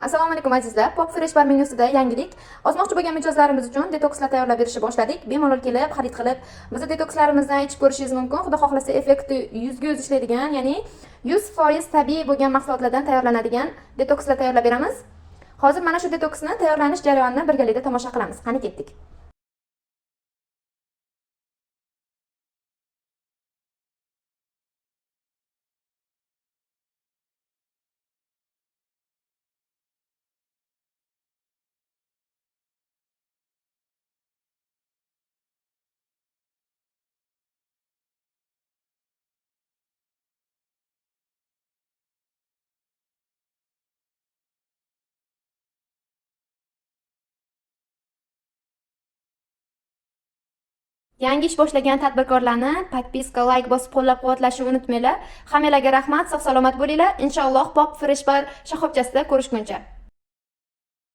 Assalomu alaykum azizlar. Pop Fresh Bar menyusida yangilik. Ozmoqchi bo'lgan mijozlarimiz uchun detokslar tayyorlab berishni boshladik. Bemalol kelib, xarid qilib, bizning detokslarimizdan ichib ko'rishingiz mumkin. Xudo xohlasa effekti yuzga yuz ishlaydigan, ya'ni 100% tabiiy bo'lgan mahsulotlardan tayyorlanadigan detokslar tayyorlab beramiz. Hozir mana shu detoksni tayyorlanish jarayonini birgalikda tomosha qilamiz. Qani ketdik. Yangi ish boshlagan tadbirkorlarni podpiska, like bosib qo'llab-quvvatlashni unutmanglar. Hammalarga rahmat, sog' salomat bo'linglar. Inshaalloh Pop Fresh Bar shoxobchasida ko'rishguncha.